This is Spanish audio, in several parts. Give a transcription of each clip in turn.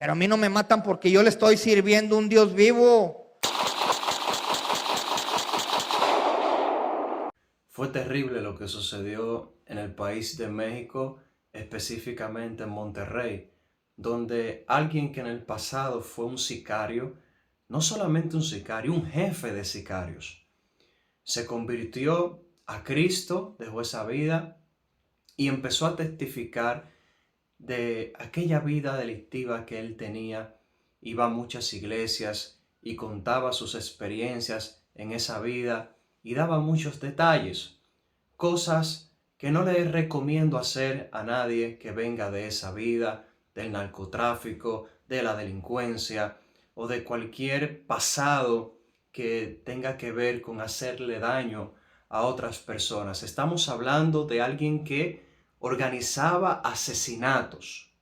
Pero a mí no me matan porque yo le estoy sirviendo a un Dios vivo. Fue terrible lo que sucedió en el país de México, específicamente en Monterrey, donde alguien que en el pasado fue un sicario, no solamente un sicario, un jefe de sicarios, se convirtió a Cristo, dejó esa vida y empezó a testificar de aquella vida delictiva que él tenía. Iba a muchas iglesias y contaba sus experiencias en esa vida y daba muchos detalles, cosas que no le recomiendo hacer a nadie que venga de esa vida, del narcotráfico, de la delincuencia o de cualquier pasado que tenga que ver con hacerle daño a otras personas. Estamos hablando de alguien que organizaba asesinatos.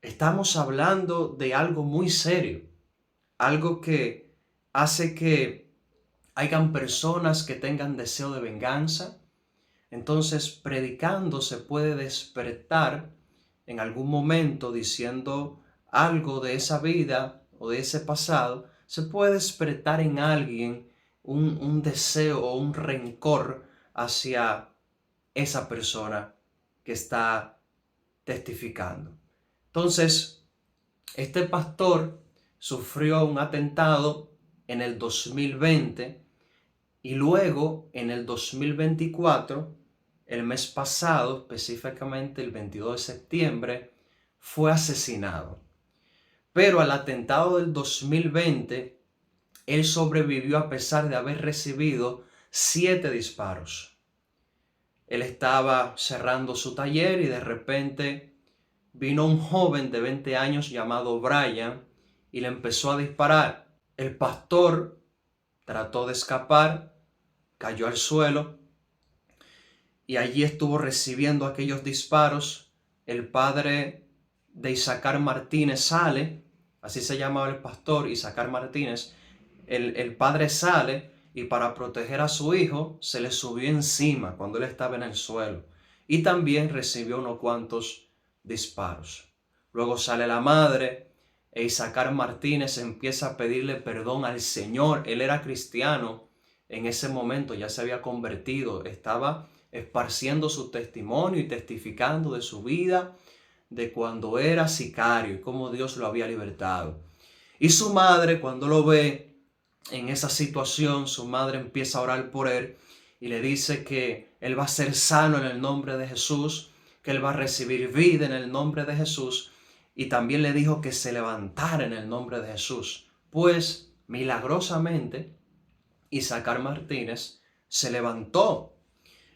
Estamos hablando de algo muy serio, algo que hace que hayan personas que tengan deseo de venganza. Entonces, predicando se puede despertar en algún momento diciendo algo de esa vida o de ese pasado, se puede despertar en alguien un deseo o un rencor hacia esa persona que está testificando. Entonces, este pastor sufrió un atentado en el 2020 y luego en el 2024, el mes pasado, específicamente el 22 de septiembre, fue asesinado. Pero al atentado del 2020, él sobrevivió a pesar de haber recibido 7 disparos. Él estaba cerrando su taller y de repente vino un joven de 20 años llamado Brian y le empezó a disparar. El pastor trató de escapar, cayó al suelo y allí estuvo recibiendo aquellos disparos. El padre de Isaacar Martínez sale, así se llamaba el pastor, Isaacar Martínez. El padre sale y para proteger a su hijo se le subió encima cuando él estaba en el suelo y también recibió unos cuantos disparos. Luego sale la madre e Isaacar Martínez empieza a pedirle perdón al Señor. Él era cristiano en ese momento, ya se había convertido, estaba esparciendo su testimonio y testificando de su vida, de cuando era sicario y cómo Dios lo había libertado. Y su madre, cuando lo ve en esa situación, su madre empieza a orar por él y le dice que él va a ser sano en el nombre de Jesús, que él va a recibir vida en el nombre de Jesús, y también le dijo que se levantara en el nombre de Jesús. Pues milagrosamente Isaacar Martínez se levantó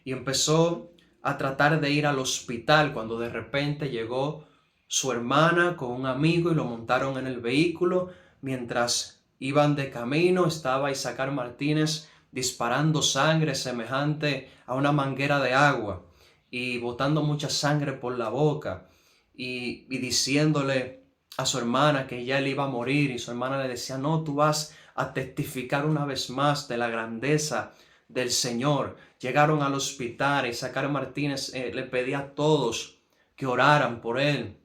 y empezó a tratar de ir al hospital cuando de repente llegó su hermana con un amigo y lo montaron en el vehículo. Mientras iban de camino, estaba Isaacar Martínez disparando sangre semejante a una manguera de agua y botando mucha sangre por la boca y diciéndole a su hermana que ya él iba a morir, y su hermana le decía: no, tú vas a testificar una vez más de la grandeza del Señor. Llegaron al hospital y Isaacar Martínez le pedía a todos que oraran por él.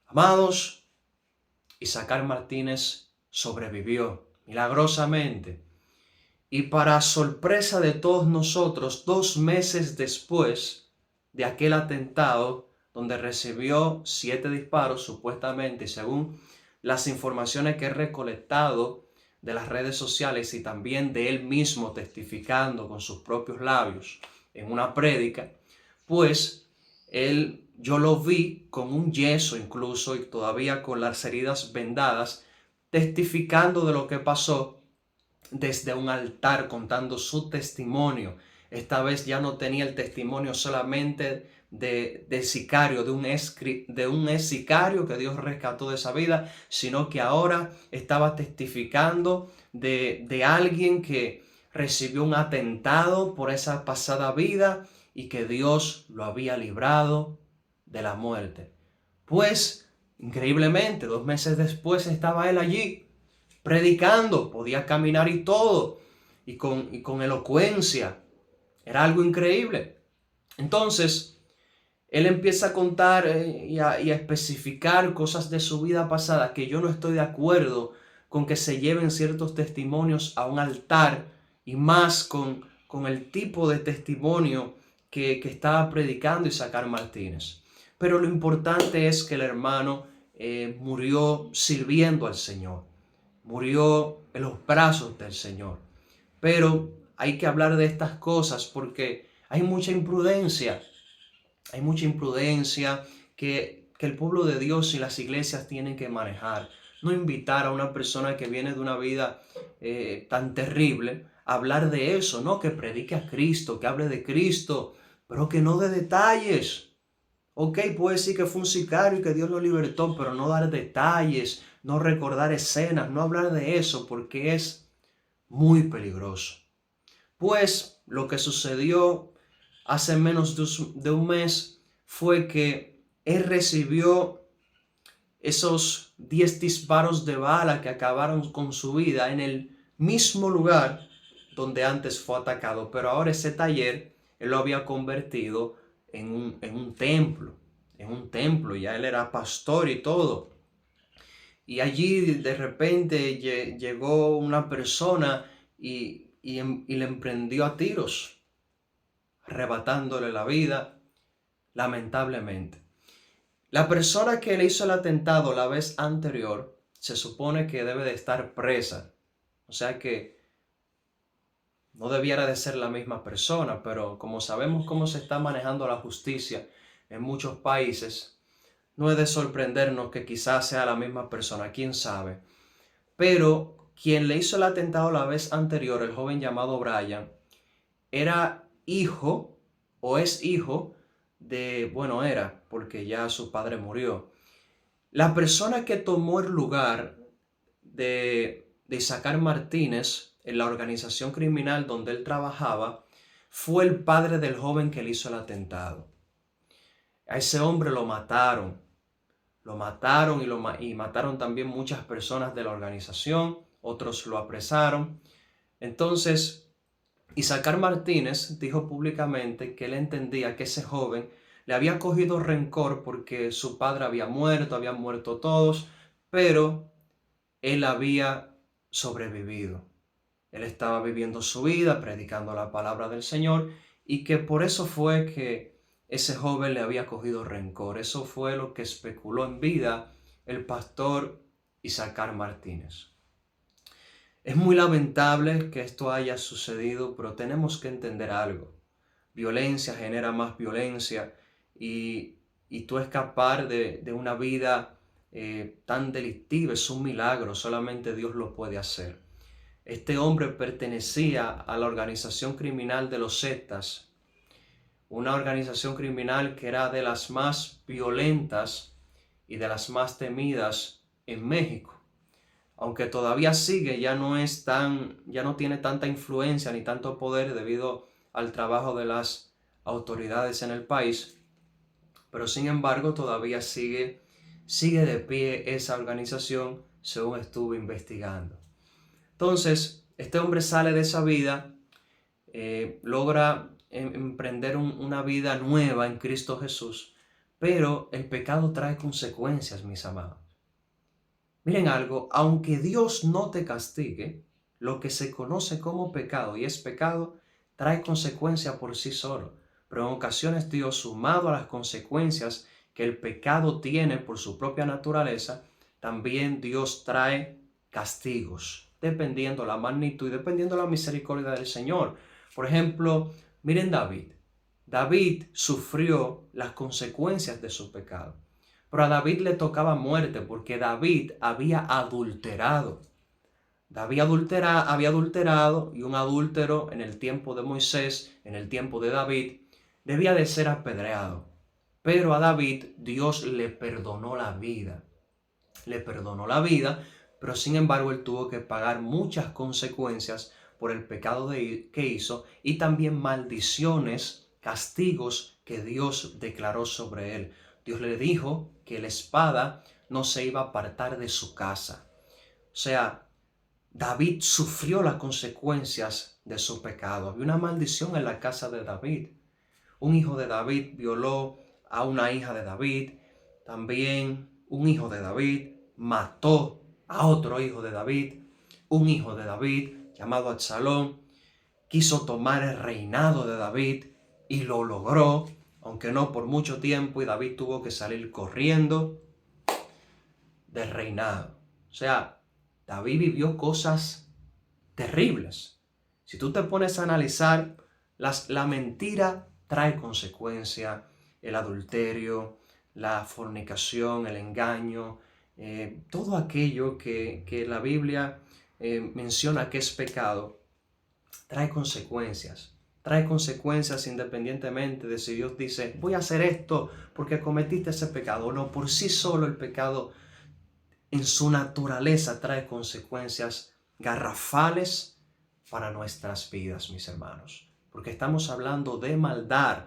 Amados, Isaacar Martínez sobrevivió milagrosamente. Y para sorpresa de todos nosotros, 2 meses después de aquel atentado, donde recibió 7 disparos supuestamente, según las informaciones que he recolectado de las redes sociales y también de él mismo testificando con sus propios labios en una prédica, pues yo lo vi con un yeso incluso y todavía con las heridas vendadas, testificando de lo que pasó desde un altar, contando su testimonio. Esta vez ya no tenía el testimonio solamente de sicario, de un ex sicario que Dios rescató de esa vida, sino que ahora estaba testificando de alguien que recibió un atentado por esa pasada vida y que Dios lo había librado de la muerte. Pues, increíblemente, 2 meses después estaba él allí predicando, podía caminar y todo, y con elocuencia. Era algo increíble. Entonces, él empieza a contar y a especificar cosas de su vida pasada que yo no estoy de acuerdo con que se lleven ciertos testimonios a un altar y más con el tipo de testimonio que estaba predicando Isaacar Martínez. Pero lo importante es que el hermano murió sirviendo al Señor, murió en los brazos del Señor. Pero hay que hablar de estas cosas porque hay mucha imprudencia. Hay mucha imprudencia que el pueblo de Dios y las iglesias tienen que manejar. No invitar a una persona que viene de una vida tan terrible a hablar de eso, no, que predique a Cristo, que hable de Cristo, pero que no dé detalles. Ok, puede decir que fue un sicario y que Dios lo libertó, pero no dar detalles, no recordar escenas, no hablar de eso, porque es muy peligroso. Pues lo que sucedió hace menos de un mes fue que él recibió esos 10 disparos de bala que acabaron con su vida en el mismo lugar donde antes fue atacado. Pero ahora ese taller él lo había convertido en un templo, ya él era pastor y todo. Y allí de repente llegó una persona y le emprendió a tiros, arrebatándole la vida, lamentablemente. La persona que le hizo el atentado la vez anterior se supone que debe de estar presa. O sea que no debiera de ser la misma persona, pero como sabemos cómo se está manejando la justicia en muchos países, no es de sorprendernos que quizás sea la misma persona, quién sabe. Pero quien le hizo el atentado la vez anterior, el joven llamado Brian, era hijo o es hijo de, bueno, era, porque ya su padre murió. La persona que tomó el lugar de Isaacar Martínez en la organización criminal donde él trabajaba fue el padre del joven que le hizo el atentado. A ese hombre lo mataron y mataron también muchas personas de la organización, otros lo apresaron. Entonces, Isaacar Martínez dijo públicamente que él entendía que ese joven le había cogido rencor porque su padre habían muerto todos, pero él había sobrevivido. Él estaba viviendo su vida, predicando la palabra del Señor, y que por eso fue que ese joven le había cogido rencor. Eso fue lo que especuló en vida el pastor Isaacar Martínez. Es muy lamentable que esto haya sucedido, pero tenemos que entender algo. Violencia genera más violencia y tú escapar de una vida tan delictiva es un milagro, solamente Dios lo puede hacer. Este hombre pertenecía a la organización criminal de los Zetas, una organización criminal que era de las más violentas y de las más temidas en México. Aunque todavía sigue, ya no tiene tanta influencia ni tanto poder debido al trabajo de las autoridades en el país, pero sin embargo todavía sigue de pie esa organización según estuve investigando. Entonces, este hombre sale de esa vida, logra emprender una vida nueva en Cristo Jesús, pero el pecado trae consecuencias, mis amados. Miren algo, aunque Dios no te castigue, lo que se conoce como pecado y es pecado, trae consecuencias por sí solo. Pero en ocasiones Dios, sumado a las consecuencias que el pecado tiene por su propia naturaleza, también Dios trae castigos, dependiendo la magnitud y dependiendo la misericordia del Señor. Por ejemplo, miren David. David sufrió las consecuencias de su pecado. Pero a David le tocaba muerte porque David había adulterado. David había adulterado y un adúltero en el tiempo de Moisés, en el tiempo de David, debía de ser apedreado. Pero a David Dios le perdonó la vida. Le perdonó la vida, pero sin embargo él tuvo que pagar muchas consecuencias por el pecado que hizo y también maldiciones, castigos que Dios declaró sobre él. Dios le dijo que la espada no se iba a apartar de su casa. O sea, David sufrió las consecuencias de su pecado. Había una maldición en la casa de David. Un hijo de David violó a una hija de David. También un hijo de David mató a otro hijo de David. Un hijo de David llamado Absalón quiso tomar el reinado de David y lo logró, aunque no por mucho tiempo, y David tuvo que salir corriendo del reinado. O sea, David vivió cosas terribles. Si tú te pones a analizar, la mentira trae consecuencia, el adulterio, la fornicación, el engaño, todo aquello que la Biblia menciona que es pecado, trae consecuencias. Trae consecuencias independientemente de si Dios dice, voy a hacer esto porque cometiste ese pecado. No, por sí solo el pecado en su naturaleza trae consecuencias garrafales para nuestras vidas, mis hermanos. Porque estamos hablando de maldad,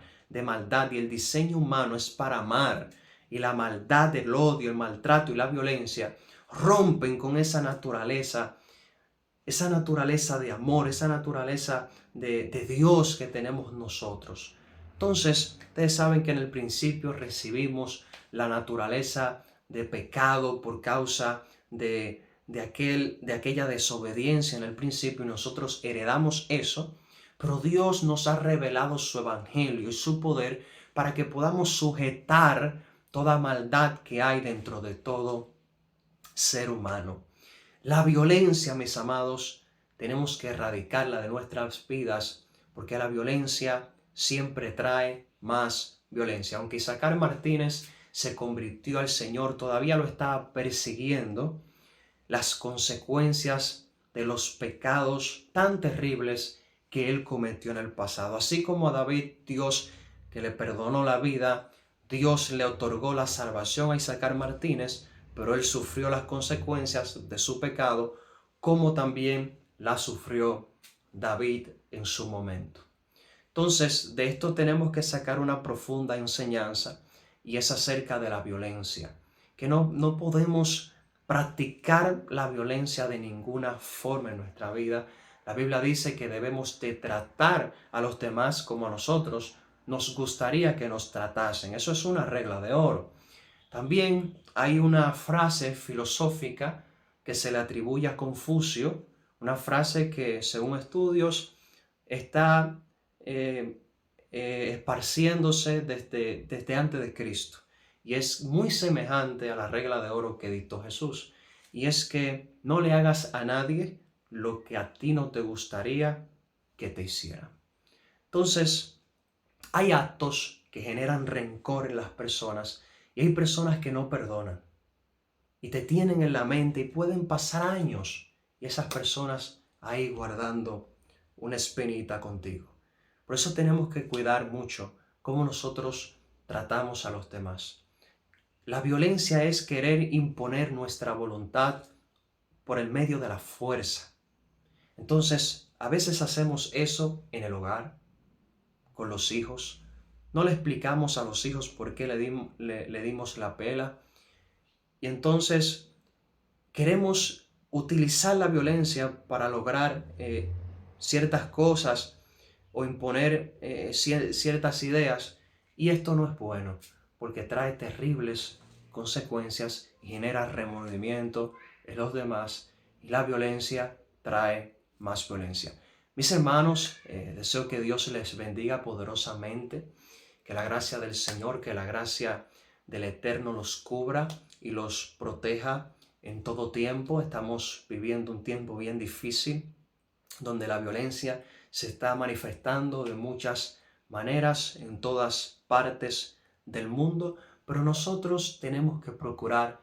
y el diseño humano es para amar. Y la maldad, el odio, el maltrato y la violencia rompen con esa naturaleza de amor, esa naturaleza de Dios que tenemos nosotros. Entonces, ustedes saben que en el principio recibimos la naturaleza de pecado por causa de aquella desobediencia en el principio, y nosotros heredamos eso, pero Dios nos ha revelado su evangelio y su poder para que podamos sujetar toda maldad que hay dentro de todo ser humano. La violencia, mis amados, tenemos que erradicarla de nuestras vidas, porque la violencia siempre trae más violencia. Aunque Isaacar Martínez se convirtió al Señor, todavía lo está persiguiendo las consecuencias de los pecados tan terribles que él cometió en el pasado. Así como a David, Dios que le perdonó la vida, Dios le otorgó la salvación a Isaacar Martínez, pero él sufrió las consecuencias de su pecado, como también la sufrió David en su momento. Entonces, de esto tenemos que sacar una profunda enseñanza, y es acerca de la violencia, que no podemos practicar la violencia de ninguna forma en nuestra vida. La Biblia dice que debemos de tratar a los demás como a nosotros nos gustaría que nos tratasen. Eso es una regla de oro. También hay una frase filosófica que se le atribuye a Confucio, una frase que según estudios está esparciéndose desde antes de Cristo, y es muy semejante a la regla de oro que dictó Jesús, y es que no le hagas a nadie lo que a ti no te gustaría que te hicieran. Entonces, hay actos que generan rencor en las personas, y hay personas que no perdonan y te tienen en la mente, y pueden pasar años y esas personas ahí guardando una espinita contigo. Por eso tenemos que cuidar mucho cómo nosotros tratamos a los demás. La violencia es querer imponer nuestra voluntad por el medio de la fuerza. Entonces, a veces hacemos eso en el hogar, con los hijos. No le explicamos a los hijos por qué le dimos la pela. Y entonces queremos utilizar la violencia para lograr ciertas cosas o imponer ciertas ideas. Y esto no es bueno, porque trae terribles consecuencias y genera remordimiento en los demás. Y la violencia trae más violencia. Mis hermanos, deseo que Dios les bendiga poderosamente, que la gracia del Señor, que la gracia del Eterno los cubra y los proteja en todo tiempo. Estamos viviendo un tiempo bien difícil, donde la violencia se está manifestando de muchas maneras en todas partes del mundo, pero nosotros tenemos que procurar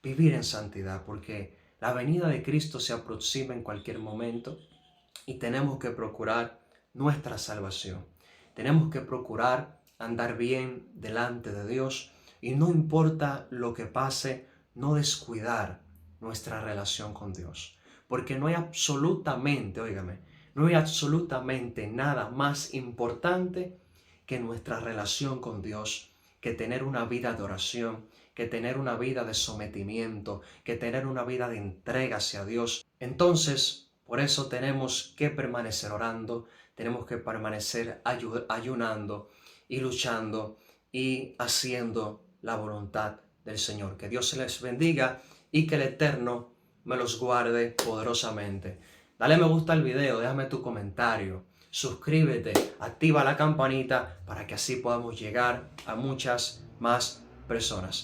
vivir en santidad, porque la venida de Cristo se aproxima en cualquier momento, y tenemos que procurar nuestra salvación. Tenemos que procurar andar bien delante de Dios, y no importa lo que pase, no descuidar nuestra relación con Dios. Porque no hay absolutamente, óigame, no hay absolutamente nada más importante que nuestra relación con Dios, que tener una vida de oración, que tener una vida de sometimiento, que tener una vida de entrega hacia Dios. Entonces, por eso tenemos que permanecer orando, tenemos que permanecer ayunando y luchando, y haciendo la voluntad del Señor. Que Dios les bendiga y que el Eterno me los guarde poderosamente. Dale me gusta al video, déjame tu comentario, suscríbete, activa la campanita para que así podamos llegar a muchas más personas.